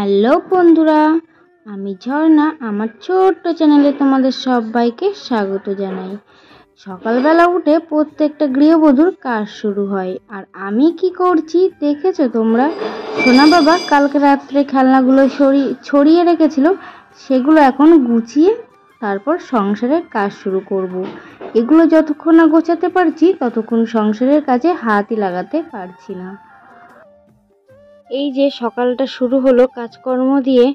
Hello বন্ধুরা, আমি ঝর্ণা। আমার ছোট্ট চ্যানেলে তোমাদের সবাইকে স্বাগত জানাই। সকালবেলা উঠে প্রত্যেকটা গৃহবধূর কাজ শুরু হয়। আর আমি কি করছি দেখেছো তোমরা? সোনা বাবা কালকে রাত্রে খেলনাগুলো ছড়িয়ে রেখেছিল, সেগুলো এখন গুছিয়ে তারপর সংসারের কাজ শুরু করব। এগুলো যতক্ষণ না গোছাতে পারছি ততক্ষণ সংসারের কাজে হাতই লাগাতে পারছি না। এই যে সকালটা শুরু হলো কাজকর্ম দিয়ে,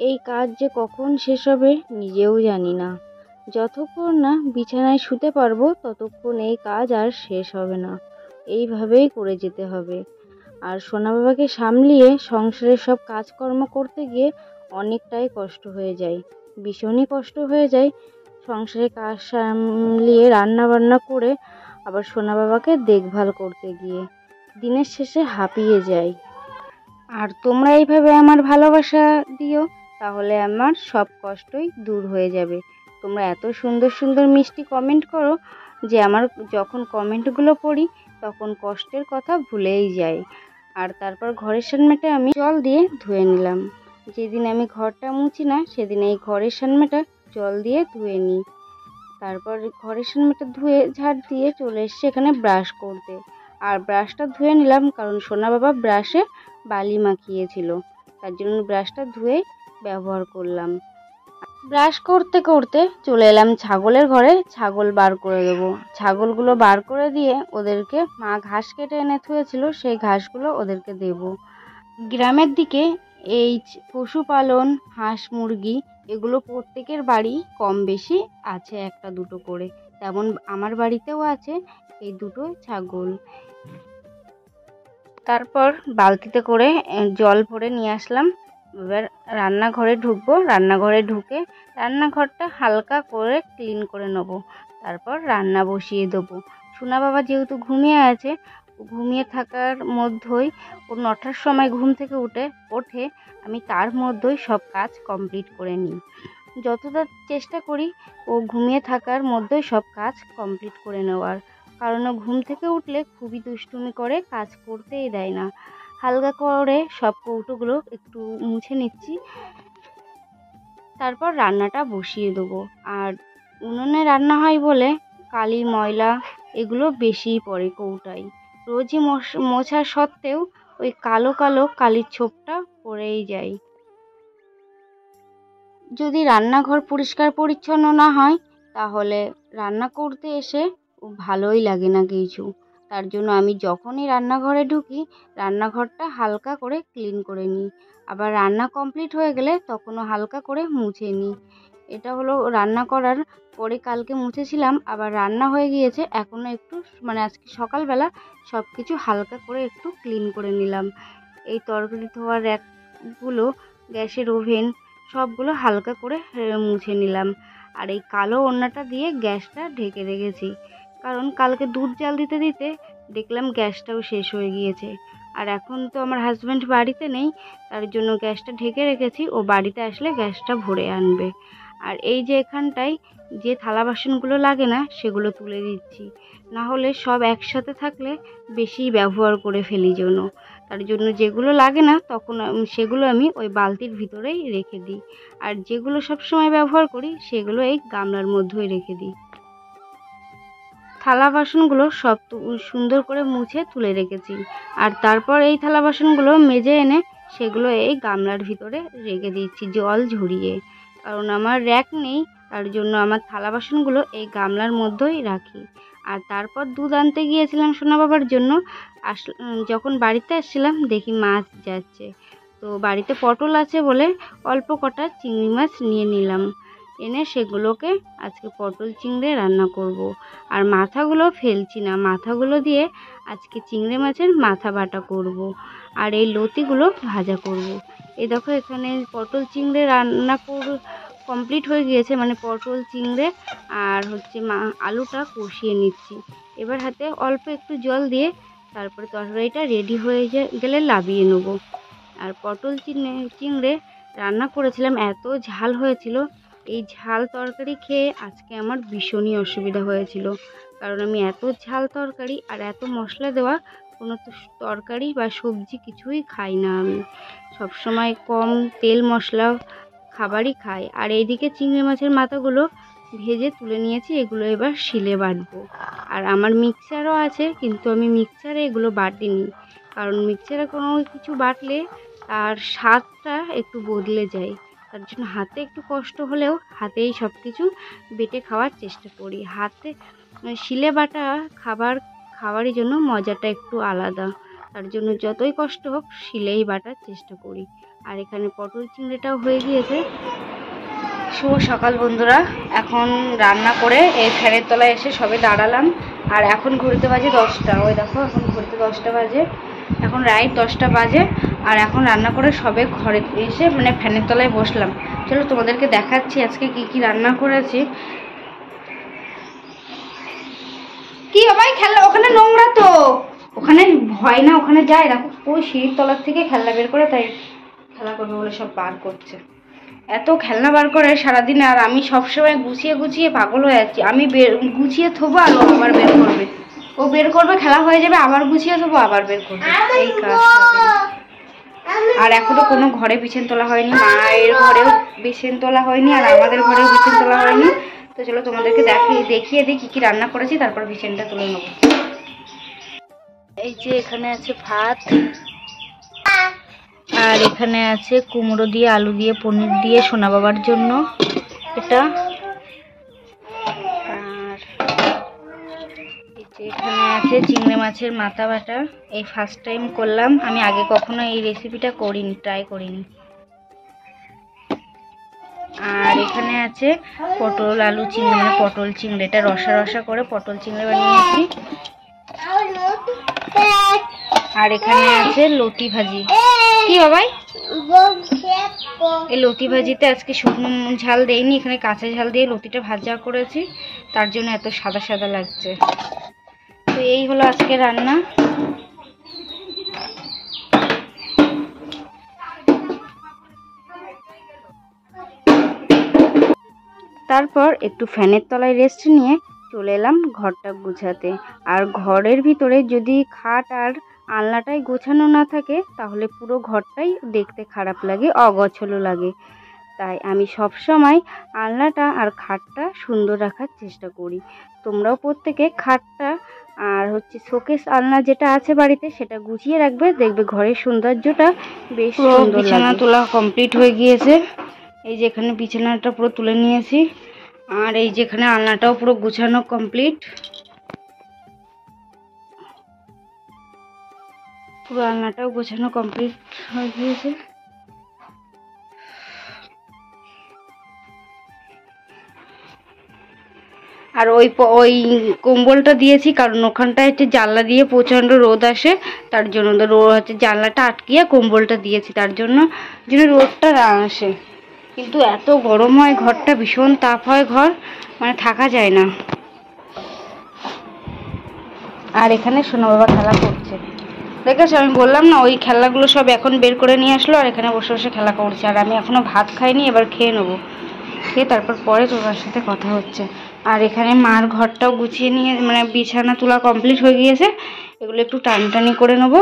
এই কাজ যে কখন শেষ হবে নিজেও জানি না। যতক্ষণ না বিছানায় শুতে পারবো ততক্ষণ এই কাজ আর শেষ হবে না। এইভাবেই করে যেতে হবে। আর সোনা বাবাকে সামলিয়ে সংসারের সব কাজকর্ম করতে গিয়ে অনেকটাই কষ্ট হয়ে যায়, ভীষণই কষ্ট হয়ে যায়। সংসারের কাজ সামলিয়ে রান্না বান্না করে আবার সোনা বাবাকে দেখভাল করতে গিয়ে দিনের শেষে হাঁপিয়ে যায়। আর তোমরা এইভাবে আমার ভালোবাসা দিও, তাহলে আমার সব কষ্টই দূর হয়ে যাবে। তোমরা এত সুন্দর সুন্দর মিষ্টি কমেন্ট করো যে আমার যখন কমেন্টগুলো পড়ি তখন কষ্টের কথা ভুলেই যাই। আর তারপর ঘরের সামনেটা আমি জল দিয়ে ধুয়ে নিলাম। যেদিন আমি ঘরটা মুছি না সেদিন এই ঘরের সামনেটা জল দিয়ে ধুয়ে নিই। তারপর ঘরের সামনেটা ধুয়ে ঝাড় দিয়ে চলে এসেছি এখানে ব্রাশ করতে। আর ব্রাশটা ধুয়ে নিলাম কারণ সোনা বাবা ব্রাশে বালি মাখিয়েছিল, তার জন্য ব্রাশটা ধুয়ে ব্যবহার করলাম। ব্রাশ করতে করতে চলে এলাম ছাগলের ঘরে, ছাগল বার করে দেবো। ছাগলগুলো বার করে দিয়ে ওদেরকে মা ঘাস কেটে এনে থুয়েছিল, সেই ঘাসগুলো ওদেরকে দেব। গ্রামের দিকে এই পশুপালন, হাঁস মুরগি এগুলো প্রত্যেকের বাড়ি কম বেশি আছে, একটা দুটো করে। তেমন আমার বাড়িতেও আছে এই দুটো ছাগল। তারপর বালতিতে করে জল ভরে নিয়ে আসলাম। এবার রান্নাঘরে ঢুকবো। রান্নাঘরে ঢুকে রান্নাঘরটা হালকা করে ক্লিন করে নেব। তারপর রান্না বসিয়ে দেবো। সোনা বাবা যেহেতু ঘুমিয়ে আছে, ঘুমিয়ে থাকার মধ্যেই ও 9টার সময় ঘুম থেকে ওঠে, আমি তার মধ্যেই সব কাজ কমপ্লিট করে নিই। যতটা চেষ্টা করি ও ঘুমিয়ে থাকার মধ্যেই সব কাজ কমপ্লিট করে নেওয়ার, কারণ ও ঘুম থেকে উঠলে খুবই দুষ্টুমি করে, কাজ করতেই দেয় না। হালকা করে সব কৌটোগুলো একটু মুছে নিচ্ছি, তারপর রান্নাটা বসিয়ে দেবো। আর উনুনে রান্না হয় বলে কালি ময়লা এগুলো বেশিই পড়ে কৌটায়। রোজই মোছা সত্ত্বেও ওই কালো কালো কালির ছোপটা পড়েই যায়। যদি রান্নাঘর পরিষ্কার পরিচ্ছন্ন না হয় তাহলে রান্না করতে এসে ভালোই লাগে না কিছু। তার জন্য আমি যখনই রান্নাঘরে ঢুকি রান্নাঘরটা হালকা করে ক্লিন করে নিই। আবার রান্না কমপ্লিট হয়ে গেলে তখনও হালকা করে মুছে নিই। এটা হলো রান্না করার পরে কালকে মুছেছিলাম, আবার রান্না হয়ে গিয়েছে এখনও একটু, আজকে সকালবেলা সব কিছু হালকা করে একটু ক্লিন করে নিলাম। এই তরকারি ধোয়ার র্যাকগুলো, গ্যাসের ওভেন সবগুলো হালকা করে মুছে নিলাম। আর এই কালো ওড়নাটা দিয়ে গ্যাসটা ঢেকে রেখেছি, কারণ কালকে দুধ জাল দিতে দিতে দেখলাম গ্যাসটাও শেষ হয়ে গিয়েছে। আর এখন তো আমার হাজব্যান্ড বাড়িতে নেই, তার জন্য গ্যাসটা ঢেকে রেখেছি, ও বাড়িতে আসলে গ্যাসটা ভরে আনবে। আর এই যে এখানটায় যে থালা বাসনগুলো লাগে না সেগুলো তুলে দিচ্ছি, না হলে সব একসাথে থাকলে বেশি ব্যবহার করে ফেলি জন্য। তার জন্য যেগুলো লাগে না তখন সেগুলো আমি ওই বালতির ভিতরেই রেখে দিই, আর যেগুলো সবসময় ব্যবহার করি সেগুলো এই গামলার মধ্যেই রেখে দিই। থালা বাসনগুলো সব সুন্দর করে মুছে তুলে রেখেছি। আর তারপর এই থালা বাসনগুলো মেজে এনে সেগুলো এই গামলার ভিতরে রেখে দিচ্ছি জল ঝরিয়ে, কারণ আমার র্যাক নেই, তার জন্য আমার থালা বাসনগুলো এই গামলার মধ্যেই রাখি। আর তারপর দুধ আনতে গিয়েছিলাম সোনা বাবার জন্য। যখন বাড়িতে আসছিলাম দেখি মাছ যাচ্ছে, তো বাড়িতে পটল আছে বলে অল্প কটা চিংড়ি মাছ নিয়ে নিলাম। এনে সেগুলোকে আজকে পটল চিংড়ি রান্না করব। আর মাথাগুলো ফেলছি না, মাথাগুলো দিয়ে আজকে চিংড়ি মাছের মাথা বাটা করব। আর এই লতিগুলো ভাজা করব। এই দেখো এখানে পটল চিংড়ি রান্না কমপ্লিট হয়ে গিয়েছে, পটল চিংড়ি আর আলুটা কষিয়ে নিচ্ছি। এবার হাতে অল্প একটু জল দিয়ে তারপরে তরকারিটা রেডি হয়ে গেলে নামিয়ে নেব। আর পটল চিংড়ি রান্না করেছিলাম, এত ঝাল হয়েছিল। এই ঝাল তরকারি খেয়ে আজকে আমার ভীষণই অসুবিধা হয়েছিল, কারণ আমি এত ঝাল তরকারি আর এত মশলা দেওয়া কোনো তরকারি বা সবজি কিছুই খাই না আমি। সবসময় কম তেল মশলা খাবারই খাই। আর এইদিকে চিংড়ি মাছের মাথাগুলো ভেজে তুলে নিয়েছি, এগুলো এবার শিলে বাটবো। আর আমার মিক্সচারও আছে, কিন্তু আমি মিক্সচারে এগুলো বাটিনি, কারণ মিক্সচারে কোনো কিছু বাটলে তার স্বাদটা একটু বদলে যায়। তার জন্য হাতে একটু কষ্ট হলেও হাতেই সব কিছু বেটে খাওয়ার চেষ্টা করি। হাতে শিলে বাটা খাবারের জন্য মজাটা একটু আলাদা। তার জন্য যতই কষ্ট হোক শিলেই বাটার চেষ্টা করি। আর এখানে পটল চিংড়িটাও হয়ে গিয়েছে। শুভ সকাল বন্ধুরা, এখন রান্না করে এই ফ্যানের তলায় এসে সবে দাঁড়ালাম। আর এখন ঘুরতে বাজে 10টা। ওই দেখো, এখন ঘুরতে 10টা বাজে, এখন রাইট 10টা বাজে। আর এখন রান্না করে সবে ঘরে এসে মানে ফ্যানের তলায় বসলাম। চলো তোমাদেরকে দেখাচ্ছি আজকে কি কি রান্না করেছি। কি ভাই খেলনা, ওখানে নোংরা তো, ওখানে ভয় না, ওখানে যায়। দেখো ওই সিঁড়ির তলার থেকে খেলনা বের করে, তাই খেলা করবে বলে সব বার করছে। এত খেলনা বার করে সারাদিনে, আর আমি সবসময় গুছিয়ে গুছিয়ে পাগল হয়ে যাচ্ছি। আমি গুছিয়ে থবো আর ও আবার বের করবে, ও বের করবে, খেলা হয়ে যাবে, আবার গুছিয়ে থবো, আবার বের করবে, এই কাজ। আর এখনো কোনো ঘরে বিছান তোলা হয়নি, মায়ের ঘরেও বিছান তোলা হয়নি, আর আমাদের ঘরেও বিছান তোলা হয়নি। তো চলো তোমাদেরকে দেখিয়ে দিই কি কি রান্না করেছি, তারপর বিছানটা তুলে নেবো। এই যে এখানে আছে ভাত, আর এখানে আছে কুমড়ো দিয়ে আলু দিয়ে পনির দিয়ে সোনা বাবার জন্য এটা। আর এই যে এখানে আছে চিংড়ি মাছের মাথা বাটা, এই ফার্স্ট টাইম করলাম, আমি আগে কখনো এই রেসিপিটা করিনি, ট্রাই করিনি। আর এখানে আছে পটল আলু চিংড়ি, মানে পটল চিংড়ি, এটা রসা রসা করে পটল চিংড়ি বানিয়েছি। আর এখানে আছে লতি ভাজি। কি বাবাই, এই লতি ভাজিতে আজকে শুকনো ঝাল দেইনি, এখানে কাঁচা ঝাল দিয়ে লতিটা ভাজা করেছি, তার জন্য এত সাদা সাদা লাগছে। তো এই হলো আজকে রান্না। তারপর একটু ফ্যানের তলায় রেস্ট নিয়ে চলে এলাম ঘরটা গুছাতে। আর ঘরের ভিতরে যদি খাট আর আলনাটাই গোছানো না থাকে, তাহলে পুরো ঘরটাই দেখতে খারাপ লাগে, অগোছালো লাগে। তাই আমি সব সময় আলনাটা আর খাটটা সুন্দর রাখার চেষ্টা করি। তোমরাও প্রত্যেকে খাটটা আর শোকেস আলনা যেটা আছে বাড়িতে, সেটা গুছিয়ে রাখবে, দেখবে ঘরের সৌন্দর্যটা বেশ সুন্দর। বিছানা তোলা কমপ্লিট হয়ে গিয়েছে, এই যে এখানে বিছানাটা পুরো তুলে নিয়েছি। আর এই যেখানে আলনাটাও পুরো গুছানো কমপ্লিট, পুরো আলনাটাও গোছানো কমপ্লিট হয়ে গিয়েছে। আর ওই কম্বলটা দিয়েছি, কারণ ওখানটায় হচ্ছে জানলা দিয়ে প্রচণ্ড রোদ আসে, তার জন্য জানলাটা আটকিয়ে কম্বলটা দিয়েছি, তার জন্য রোদটা না আসে। কিন্তু এত গরম হয় ঘরটা, ভীষণ তাপ হয় ঘর, মানে থাকা যায় না। আর এখানে সোনা বাবা খেলা করছে, দেখেছো, আমি বললাম না, ওই খেলাগুলো সব এখন বের করে নিয়ে আসলো, আর এখানে বসে বসে খেলা করছে। আর আমি এখনো ভাত খাইনি, এবার খেয়ে নেবো, খেয়ে তারপর পরে তোমার সাথে কথা হচ্ছে। আর এখানে মার ঘরটাও গুছিয়ে নিয়ে, মানে বিছানা তোলা কমপ্লিট হয়ে গিয়েছে, এগুলো একটু টানটানি করে নেবো।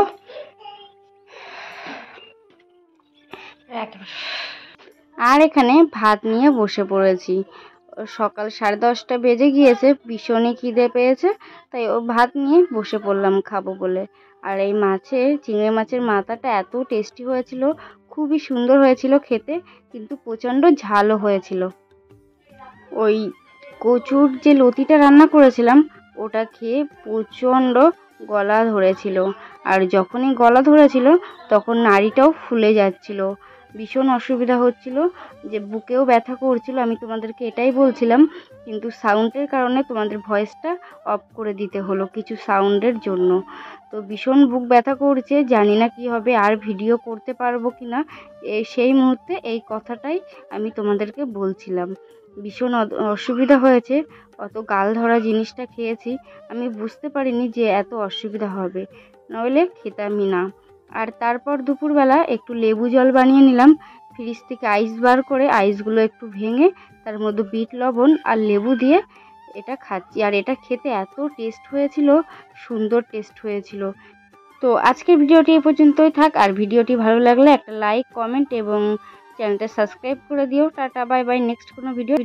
আর এখানে ভাত নিয়ে বসে পড়েছি, সকাল 10:30 বেজে গিয়েছে, ভীষণই খিদে পেয়েছে, তাই ও ভাত নিয়ে বসে পড়লাম খাবো বলে। আর এই চিংড়ি মাছের মাথাটা এত টেস্টি হয়েছিল, খুবই সুন্দর হয়েছিল খেতে, কিন্তু প্রচণ্ড ঝালও হয়েছিল। ওই কচুর যে লতিটা রান্না করেছিলাম, ওটা খেয়ে প্রচণ্ড গলা ধরেছিল। আর যখনই গলা ধরেছিল, তখন নাড়িটাও ফুলে যাচ্ছিল, ভীষণ অসুবিধা হচ্ছিল, যে বুকেও ব্যথা করছিল। আমি তোমাদেরকে এটাই বলছিলাম, কিন্তু সাউন্ডের কারণে তোমাদের ভয়েসটা অফ করে দিতে হলো কিছু সাউন্ডের জন্য। তো ভীষণ বুক ব্যথা করছে, জানি না কি হবে, আর ভিডিও করতে পারবো কি না, সেই মুহূর্তে এই কথাটাই আমি তোমাদেরকে বলছিলাম। ভীষণ অসুবিধা হয়েছে, অত গাল ধরা জিনিসটা খেয়েছি, আমি বুঝতে পারিনি যে এত অসুবিধা হবে, নইলে খেতামই না। আর তারপর দুপুরবেলা একটু লেবু জল বানিয়ে নিলাম, ফ্রিজ থেকে আইস বার করে, আইসগুলো একটু ভেঙে তার মধ্যে বিট লবণ আর লেবু দিয়ে এটা খাচ্ছি। আর এটা খেতে এত টেস্ট হয়েছিল, সুন্দর টেস্ট হয়েছিল। তো আজকের ভিডিওটি এই পর্যন্তই থাক। আর ভিডিওটি ভালো লাগলে একটা লাইক, কমেন্ট এবং চ্যানেলটা সাবস্ক্রাইব করে দিও। Tata, bye bye. নেক্সট কোনো ভিডিও